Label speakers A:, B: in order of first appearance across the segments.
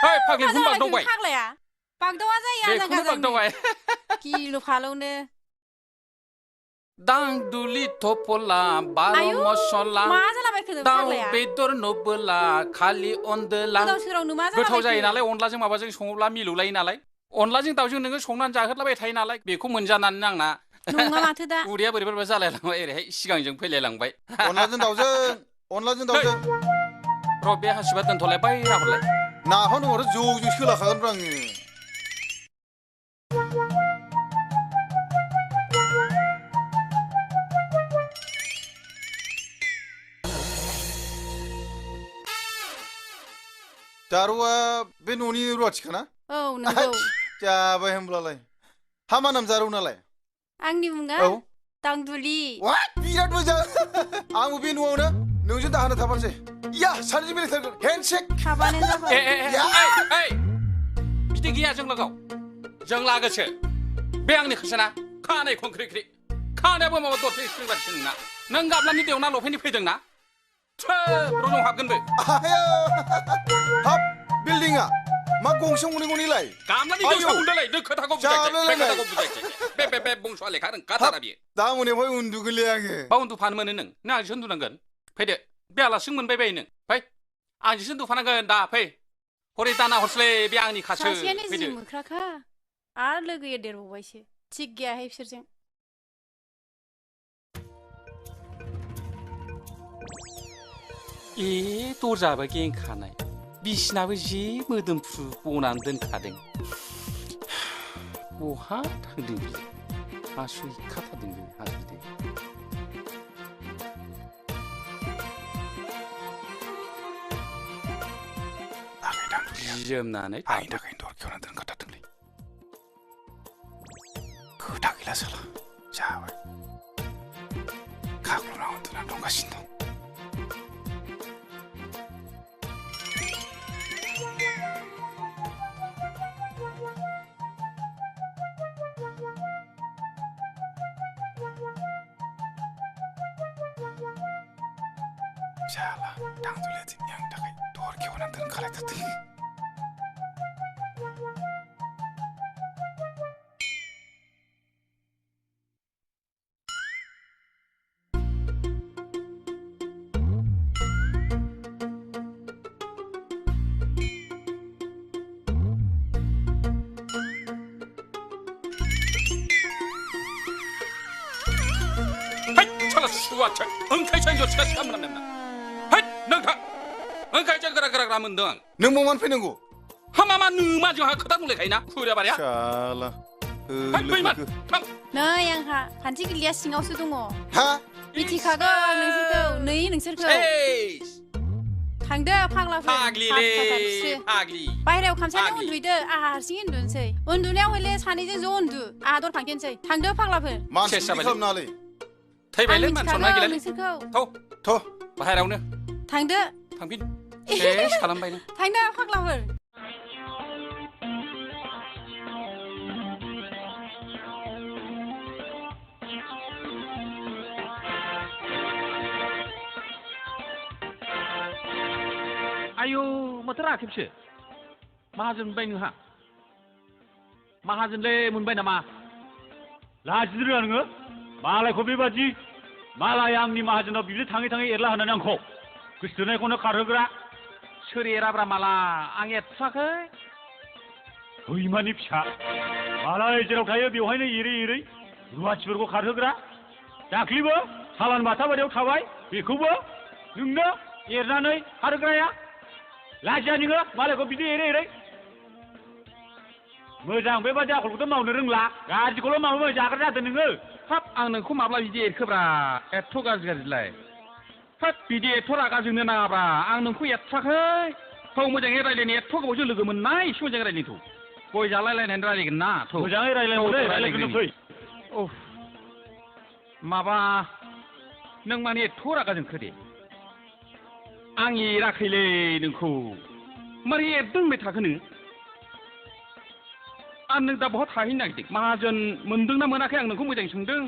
A: Hei, Pagli pun bang dong bai.
B: Khác lại à? Bang đâu ra ya
A: Be kun bang dong bai.
B: Kilo phalo ne.
A: Dang duli topola, baro masala.
B: Ma jala bai khedem khác lại à?
A: Dang bedor nobela, khali ondela.
B: Dau sirong nu ma jala
A: Goथाव जायो नालाय अनलाजों माबाजों सङोब्ला मिलौलायो नालाय अनलाजों दाउजों नोङो संनानै जाहोलाबाय थायो नालाय बेखौ मोनजानानै आंना
B: नङा माथो दा
A: उदैया बोरैबा जालायलांबाय ओरैहाय सिगांजों फैलायलांबाय
C: अनलाजों दाउजों
A: र' बे हासिबा दोनथ'लायबाय राहरलाय
C: नाखौनो हरो जौ सोलाखागोनब्रा आङो दारुआ बे न'नि रुवाथिखाना
B: औ नंगौ
C: जाबाय होमब्लालाय हामा नाम जारौ नालाय
B: आंनि मुङा
C: औ
B: दांदुलि
C: बिराद मोजां आंबो बे न'आवनो नोंजों दाहोना थाफानोसै या सानैजों बेरायथारगोन हेन्डशेक
B: थाबानो जाबाय
A: ए बिदि गैया जों लोगोआव जों लागोसो बे आंनि खोसोना खानाय खंख्रिख्रि खानायाबो माबा दरसे स्प्रिं बादिसो नोंना नों गाब्लानि देवना लफैनो फैदोंना रजं हाबगोनबो
C: हाब बिल्डिंआ मा गंसे गंनैलाय
A: गामलानि देवसा गुन्दालाय नों खोथाखौ बुजायसै बे बंस'आ लेखा रोंखाथारा बियो
C: दा मोनायावहाय उन्दुगोनलै आङो
A: बा उन्दुफानो मोनो नों आंजोंसो उन्दुनांगोन फैदो बे आलासिजों मोनबाय बायो नों फै आंजोंसो उन्दुफानांगोन दा फै हरै दाना हरसलै बे आंनि खासो
B: सासेयानो जि मोख्राखा आरो लोगोया देरबावबायसो थिग गैयाहाय बिसोरजों
A: दरजाबो गेंखानाय बिसिनाबो जि मोदोमफ्रु बनानै दोनखादों बहा थांदों बि हासुइखाथारदों बे हासुइदों जोमनानै
C: आंनि थाखायनो दर खेवना दोनखाथारदोंलै खोथा गैला साला जाबाय खाख्लुना उन्दुना दंगासिनो दं जाला दांदुलिया दिनै आंनि थाखाय दर खेवना दोनखालायथारदों
A: 수화철 응칼창조 차시하면 안 된다. 헛 능타 응칼창 그라 mndwng
C: नों मानो फैनांगौ
A: हामामा नोमा जोंहा खोथा बुंलायखायोना खुरिया बारिया
C: शाला
A: फैमान थां
B: नै आंहा खान्थि गिलिया सिङावसो दङ
C: हा
B: मिथिखागौ नोंसोरखौ थांदो फाग्लाफोर
A: फाग्लिले फाग्लि
B: बाहेरायाव खामसालियाव उन्दुहैदो आहा हारसिं उन्दुनोसै उन्दुनायाव हले सानैजों ज' उन्दु आहा दर फांखेनोसै थांदो फाग्लाफोर
C: मानसि खालामनाङालै
A: थैबायलै मानसना गैला
B: नोंसोरखौ
A: थ' बाहेरायावनो
B: थांदो
A: थांफिन खालामबाय नों
B: थांदो फाग्लाफोर
D: आयौ माथो राखेबसो माहाजोन मोनबाय नोंहा माहाजोनलै मोनबाय नामा लाजिनो रोङा नोङो मालायखौ बेबादि मालाय आंनि माहाजोनाव बिदिनो थाङै एरला होनानै आंखौ गोसोथोनायखौनो खारहोग्रा सोर एराब्रा माला आं एरथ्राखै हैमानि फिसा मालाय जेराव थायो बेवहायनो एरै रुवाथिफोरखौ खारहोग्रा दाख्लिबो सालान बाथा बारियाव थाबाय बेखौबो नोंनो एरनानै खारहोग्राया लाजिया नोङो मालायखौ बिदि एरै मोजां बेबादि आखलखौथ' मावनो रोंला गाज्रिखौल' मावो जाग्रा जादों नोङो हाब आं नोंखौ माब्ला बिदि एरखोब्रा एथ' गाज्रिलाय हाब बिदि एथ' रागा जोंनो नाङाब्रा आं नोंखौ एरथ्राखै थौ मोजाङै रायलायनो एथ' गोबावजों लोगो मोननाय एसे मोजाङै रायलायनो थौ गय जालायलायनानै रायलायगोन ना थौ मोजाङै रायलायगोन फै माबा नों माने एथ' रागा जोंखो दे आं एराखैलै नोंखौ मारै एरदों होनबाय थाखोनो आं नों दा बहा थाहैनो नागिरदों माहाजोन मोनदोंना मोनाखै आं नोंखौ मोजाङै सोंदों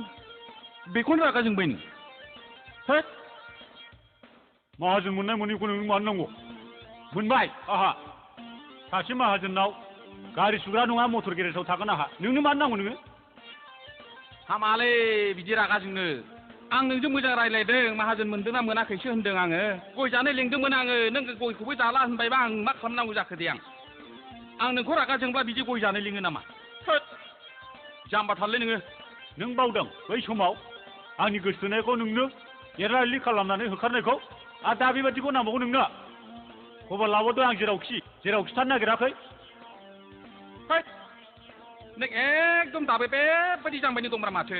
D: बेखौनो रागा जोंबाय नों होद माहाजोन मोननाय मोनैखौ नों मानो नांगौ मोनबाय आहा सासे माहाजोननाव गारि सुग्रा नङा मटर गेरेजाव थागोन आंहा नोंनो मानो नांगौ नोङो हामालै बिदि रागा जोंनो आं नोंजों मोजां रायलायदों माहाजोन मोनदोंना मोनाखैसो होनदों आङो गय जानो लेंदोंमोन आङो नों गयखौबो जाला होनबायबा आं मा खालामनांगौ जाखो दे आं नोंखौ रागा जोंब्ला बिदि गय जानो लिङो नामा थोद जाम्बा थारलै नोङो नों बावदों बै समाव आंनि गोसोथोनायखौ नोंनो एरला एरलि खालामनानै होखारनायखौ आरो दा बेबादिखौ नांबावगौ नोंनो खबर लाबोदों आं जेरावखि थानो नागिराखै नों एकदम दाबो बेबायदि जाम्बायनि दंब्रा माथो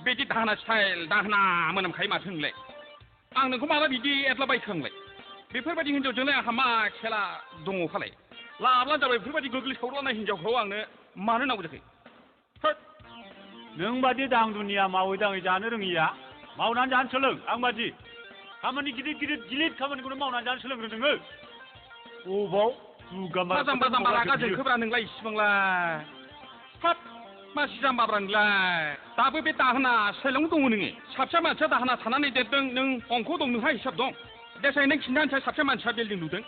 D: बिदि दाहोना स्टाइल दाहोना मोनामखायो माथो नोंलाय आं नोंखौ माला बिदि एरलाबायखो आंलाय बेफोरबायदि हिनजावजोंलाय आंहा मा खेला दङ फालाय लाब्ला जाबाय बेफोरबायदि गोग्लैसावलानाय हिनजावखौ आंनो मानो नांगौ जाखो नों बादि दां दुनिया मावै दाङै जानो रोङिया मावनानै जानो सोलों आं बादि खामानि गिलिर खामानिखौनो मावनानै जानो सोलोंग्रो नोङो अबाव जाम्बा जाम्बा रागा जोंखोब्रा नोंलाय इसिबांलाय हाब मासि जाम्बाब्रा नोंलाय दाबो बे दाहोना स्टाइलावनो दङ नोङो साबसे मानसिया दाहोना थानानै देरदों नों अंक दं नोंहा हिसाब दं देसाय नों खिन्थानोसै साबसे मानसिया बिल्डिं लुदों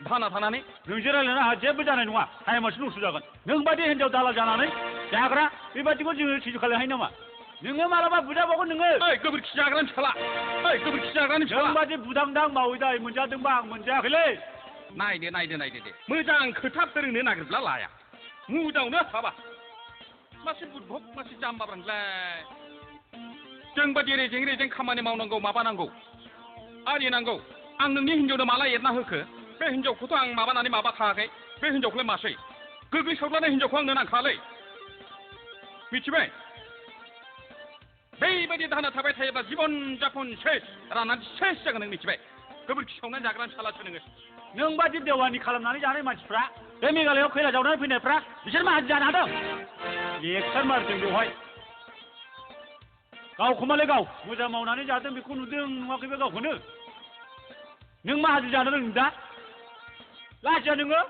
D: दाहोना थानानै नोंजों रायज्लायनो आंहा जेबो जानाय नङा टाइमासो नस्थ' जागोन नों बादि हिनजाव दाला जानानै जाग्रा बेबादिखौ जोङो सैज' खालामनो हायो नामा नोङो मालाबा बुजाबावगोन नोङो गोबोरखि जाग्रानि फिसाला गोबोरखि जाग्रानि फिसाला नों बादि बुदांदां मावै दाय मोनजादोंबा आं मोनजायाखैलै नायदो दे मोजां खोथा फोरोंनो नागिरब्ला लाया मुदावनो हाबा मासे बुदभब मासे जाम्बाब्रा नोंलाय जोंबादि रेजें खामानि मावनांगौ माबानांगौ आरिनांगौ आं नोंनि हिनजावनो माला एरना होखो बे हिनजावखौथ' आं माबानानै माबा खायाखै बे हिनजावखौलाय मासै गोग्लैसावलानाय हिनजावखौ आंनो नांखालै मिथिबाय बेबायदि दाहोना थाबाय थायोब्ला जिबन जापन सेस राननानै सेस जागोन नों मिथिबाय गोबोरखि सावनानै जाग्रानि सालासो नोङो नों बादि देवानि खालामनानै जानाय मानसिफ्रा बे मेघालयआव खैला जावनानै फैनायफ्रा बिसोर माहाजोन जानो हादों लेक्सार मारदों बेवहाय गावखौमालाय गाव मोजां मावनानै जादों बेखौ नुदों नुवाखैबो गावखौनो नों माहाजोन जानो रोंदों दा लाजिया नोङो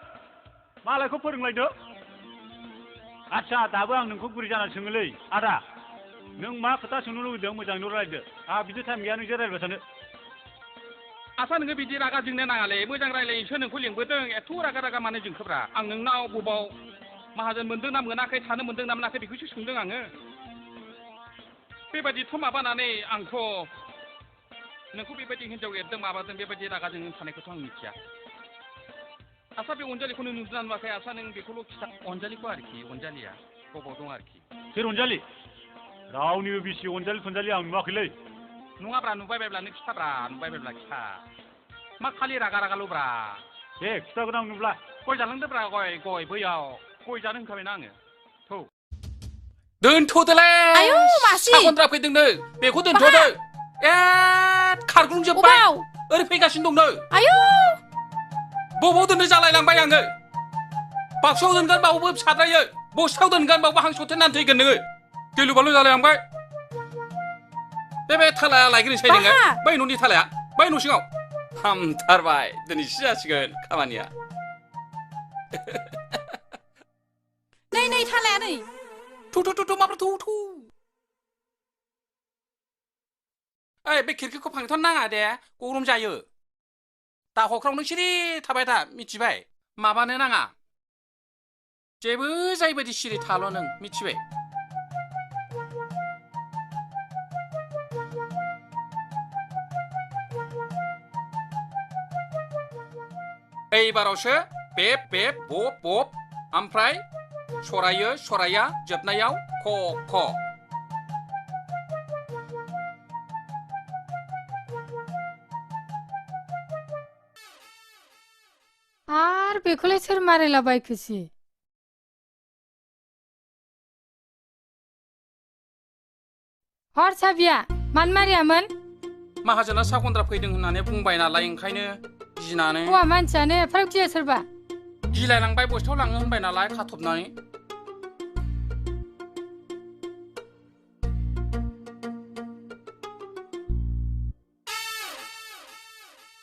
D: मालायखौ फोरोंलायदो आच्छा दाबो आं नोंखौ गुरै जानानै सोङोलै आदा नों मा खोथा सोंनो लुबैदों मोजाङैनो रायलायदो आंहा बिदि टाइम गैया नोंजों रायलायबाय थानो आसा नोङो बिदि रागा जोंनो नाङालै मोजां रायलायनोसो नोंखौ लिंबोदों एथ' रागा मानो जोंखोब्रा आं नोंनाव बबाव माहाजोन मोनदों ना मोनाखै थानो मोनदों ना मोनाखै बेखौसो सोंदों आङो बेबायदिथ' माबानानै आंथ' नोंखौ बेबायदि हिनजाव एरदों माबादों बेबायदि रागा जोंनो थानायखौथ' आं मिथिया आसा बे अनजालिखौ नों नुदोंना नुवाखै आसा नों बेखौल' खिथा अनजालिखौ आरोखि अनजालिया बबाव दं आरोखि सोर अनजालि रावनिबो बिसि अनजालि थनजालि आं नुवाखैलै नङाब्रा नुबाय बायब्ला नों खिथाब्रा नुबाय बायब्ला खिथा मा खालि रागाल'ब्रा दे खिथागोन आं नुब्ला गय जालांदोब्रा गय बैयाव गय जानो होनखाबायना आङो थौ
A: दोनथ'दोलै
B: आयौ मासि
A: साखनद्रा फैदोंनो बेखौ दोनथ'दो खारग्लुंजोब्बाय ओरै फैगासिनो दंनो
B: आयौ
A: बबाव दोननो जालायलांबाय आङो बाक्सायाव दोनगोन बावबो फिसाद्रायो बस्थायाव दोनगोन बावबो हांसुथेनानै थैगोन नोङो गिलु बालु जालायलांबाय बे थालाया लायग्रोनोसै नोङो बै न'नि थालाया बै न' सिङाव हामथारबाय दिनैसो जासिगोन खामानिया
B: नै थालाया नै
A: थु माब्ला थु ओइ बे खिरखिखौ फांथ'नो नाङा दे गरम जायो दा हख्राव नों सिरि थाबाय था मिथिबाय माबानो नाङा जेबो जायबायदि सिरि थाल' नों मिथिबाय एबारावसो बेब बब ओमफ्राय सराया जोबनायाव ख
E: आरो बेखौलाय सोर मारायलाबायखोसै हर साबिया मानो मारियामोन
A: माहाजोना साखनद्रा फैदों होननानै बुंबाय नालाय ओंखायनो गिनानै
E: हौवा मानसियानो एफा गिया सोरबा
A: गिलायलांबाय बस्थायाव लाङो होनबाय नालाय खाथबनानै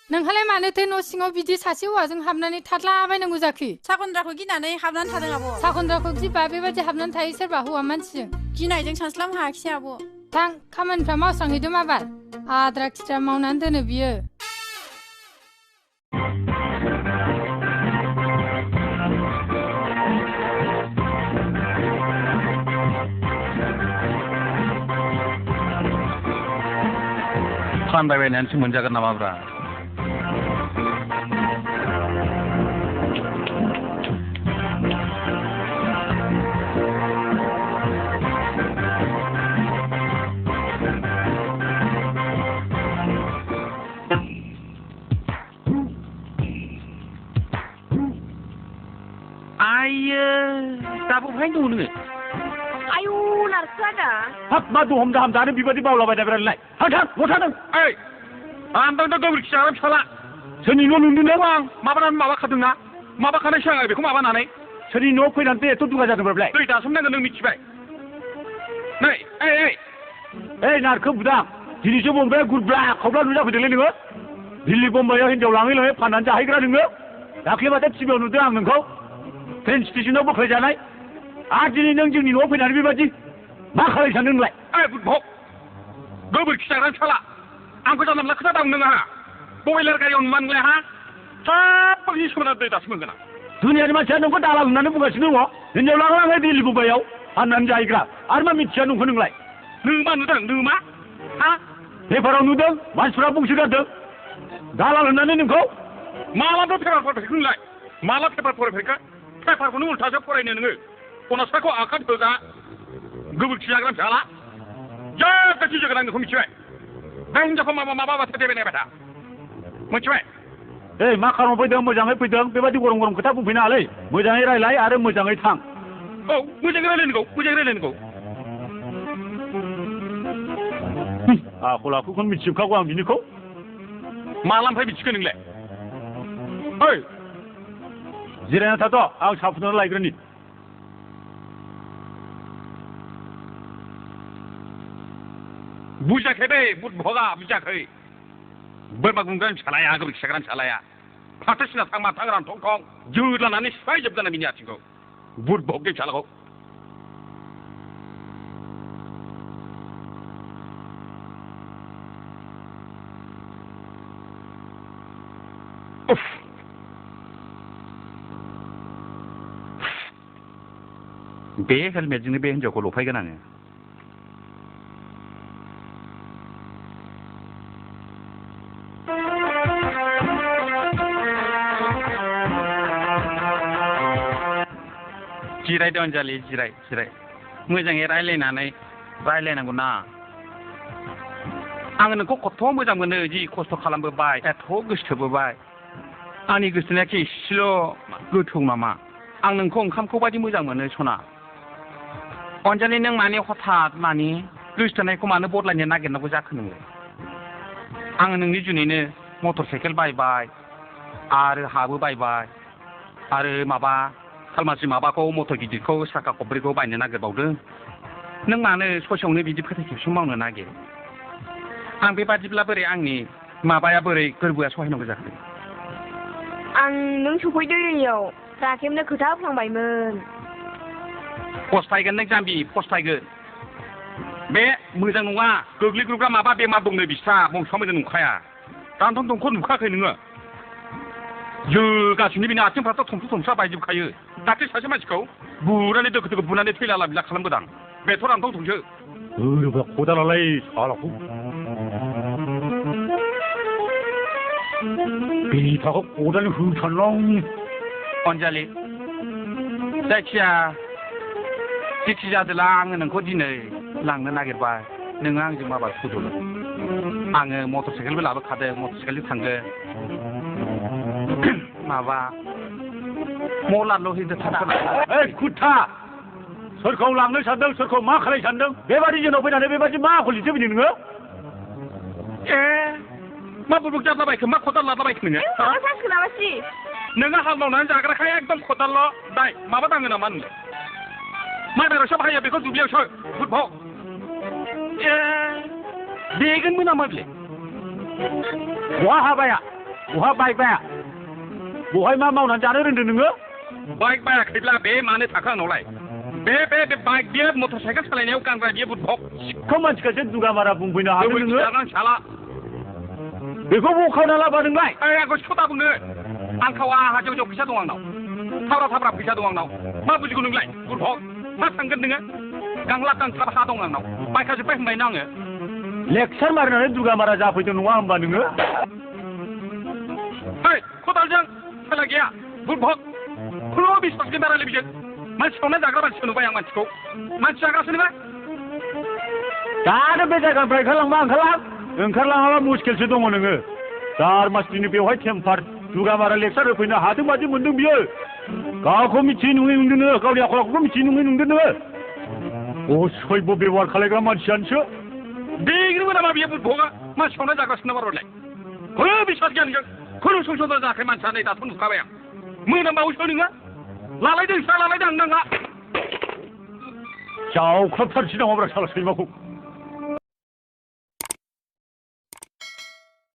E: नोंहालाय मानोथो न' सिङाव बिदि सासे हौवाजों हाबनानै थादलाबायनांगौ जाखो
B: साखनद्राखौ गिनानै हाबनानै थादों आब'
E: साखनद्राखौ गिबा बेबायदि हाबनानै थायो सोरबा हौवा मानसिजों
B: गिनायजों सानस्लाबनो हायाखिसै आब'
E: थां खामानिफ्रा मावस्रांहैदो माबार आद्रा खिद्रा मावनानै दोनो बियो
D: फानबायबायनानैसो मोनजागोन नामाब्रा आयो दाबो बहाय दङ नोङो
F: आयु नारखोआ दा
D: हाब मा दहम दाहाम जानो बेबायदि बावलाबायनायब्रालाय थां थां थादों ओइ आंथ' गोबोरखि जाग्रा फिसाला सोरनि न' नुदों आं माबानानै माबाखादोंना माबाखानायसो आं बेखौ माबानानै सोरनि न'आव फैनानै एथ' दुगा जादोंब्रालाय दै दासोमनांगोन नों मिथिबाय नै ओइ नारखो बुदां दिनैसो बम्बाया गुरब्ला खावब्ला नुजाफैदोंलै नोङो दिल्ली बम्बाइआव हिनजाव लाङै फाननानै जाहैग्रा नोङो दाख्लैबाथाय टिभिआव नुदों आं नोंखौ ट्रेन स्टेसनाव बोख्लायजानाय आरो दिनै नों जोंनि न'आव फैनानै बेबायदि मा खालाय सानदों नोंलाय ओइ बुदभक गोबोरखि जाग्रा फिसाला आंखौ जानला मोनला खोथा दां नोंहा बयलार गारियाव नुवा नोंलाय हा साबनि सोमोनां दै दासो मोनगोन आं दुनियानि मानसिया नोंखौ दाला होननानै बुंगासिनो दङ हिनजाव लाङै दिल्ली बम्बाइआव फाननानै जाहैग्रा आरो मा मिथिया नोंखौ नोंलाय नों मा नुदों नों मा हा पेपाराव नुदों मानसिफ्रा बुंसोगारदों दालाल होननानै नोंखौ मालाथ' पेपार फरायफेरखो नोंलाय माला पेपार फरायफेरखो पेपारखौनो उल्थासो फरायनो नोङो कनस्टाखौ आखाद होजा गोबोरखि जाग्रा फिसाला जागासि जागोन आं नोंखौ मिथिबाय दा हिनजावखौ माबा बाथ्रा देबाय नायबाय था मिथिबाय ओइ मा खालामनो फैदों मोजाङै फैदों बेबायदि गरम गरम खोथा बुंफैनाङालै मोजाङै रायलाय आरो मोजाङै थां औ मोजाङै रायलायनांगौ आखल आखुखौनो मिथिजोबखागौ आं बिनिखौ मालानिफ्राय मिथिखो नोंलाय ओइ जिरायना थाथ' आं साहा फुदुंना लायग्रोनि बुजियाखै दै बुदभगा बुजियाखै बोरमा गुमग्रानि फिसालाया गोबोरखि जाग्रानि फिसालाया फाथो सिना थां मा थां रानथं थं जोदलानानै सिफायजोबगोन बिनि आथिंखौ बुदभगनि फिसालाखौ बे हेलमेटजोंनो बे हिनजावखौ लफायगोन आङो जिरायदो अनजालि जिराय मोजाङै रायलायनांगौ ना आङो नोंखौ खथ' मोजां मोनो जि खस्थ' खालामबोबाय एथ' गोसोथोबोबाय आंनि गोसोथोनायाखि एसेल' गोथौ नामा आं नोंखौ ओंखामखौ बायदि मोजां मोनो सना अनजालि नों माने हठात माने गोसोथोनायखौ मानो बदलायनो नागिरनांगौ जाखो नोंलाय आङो नोंनि जुनैनो मटर साइकेल बायबाय आरो हाबो बायबाय आरो माबा खालमासि माबाखौ मटर गिदिरखौ साखा खब्रैखौ बायनो नागिरबावदों नों मानो ससेयावनो बिदि फोथायखेबस मावनो नागिर आं बेबादिब्ला बोरै आंनि माबाया बोरै गोरबोआ सहायनांगौ जाखो
F: आं नों सफैदों राखेबनो खोथा होफ्लांबायमोन
D: फस्थायगोन नों जाम्बि फस्थायगोन बे मोजां नङा गोग्लैग्रुग्रा माबा बेमार दंनो बिस्रा बंस'आ मोजां नंखाया दानथं दंखौ नुखाखै नोङो जोगासिनो बिनि आथिंफ्राथ' थमस्रा बायजोबखायो दाख्लै सासे मानसिखौ बुनानै दोखो बुनानै थैला बिला खालामबोदां बेथ' रानथं थंसो खदालालाय सालाखौ बिथाखौ खदालनि होथारलां अनजालि जायखिया जेखि जादोला आङो नोंखौ दिनै लांनो नागिरबाय नोङो आंजों माबा सुदुल आङो मटर साइकेलबो लाबोखादों मटर साइकेलजों थांगोन माबा मलाल' हैदो ओइ खुथा सोरखौ लांनो सानदों सोरखौ मा खालाय सानदों बेबादि जोंनाव फैनानै बेबादि मा आखल दिन्थिफैदों नोङो मा बुबुक जादलाबायखो मा खदाल लादलाबायखो नोङो नोङो हाल मावनानै जाग्राखाय एकदम खदालल' दाय माबा दाङो नामा नोङो माइ बारियावसो बाहायो बेखौ दुब्लियावसो बुदभग बेगोनबो नामा बे बहा हाबाया बहा बाइकबाया बहाय मा मावनानै जानो रोंदों नोङो बाइक बायाखैब्ला बे मानो थाखो आंनावलाय बे बाइक बेयो मटर साइकेल सालायनायाव गानग्रा बेयो बुदभग सिखौ मानसिखासो दुगामारा बुंफैनो हादों नोङो साला बेखौ बखावना लाबा नोंलाय आंखौ सिखौ दा बुंनो आंखावा हाजो जौ फैसा दं आंनाव थाब्रा फैसा दं आंनाव मा बुजिगौ नोंलाय बुदभग मा थांगोन नोङो गांला गांथाब हा दं आंनाव बायखाजोब्बाय होनबायना आङो लेक्सार मारिनानै दुगा मारा जाफैदों नङा होमबा नोङो ओइ खदालजों खेला गैया बुदभग खुनु बिश्वास गैया रायलाय बिजों मानसि संना जाग्रा मानसिखौ नुबाय आं मानसिखौ मानसि जाग्रासो नोङो दानो बे जायगानिफ्राय ओंखारलाङाबा मुस्किलसो दङ नोङो 4 मासनि बेवहाय टेम्पार दुगा मारा लेक्सार होफैनो हादों बादि मोनदों बियो गावखौ मिथियै नुयै नुदों नोङो गावनि आखल आखुखौ मिथियै नुयै नुदों नोङो असयब बेबहार खालायग्रा मानसियानोसो बेग्रोबो नामा बियो बुदभगा मानसि संना जाग्रासो नामा रलाय खुनु बिश्वास गैया नोंजों खुनु संसद जायाखै मानसिया नै दाथ' नुखाबाय आं मोनामबावसो नोङो लालायदों आं नाङा जावख्लाबथारसै नामाब्रा साला सैमाखौ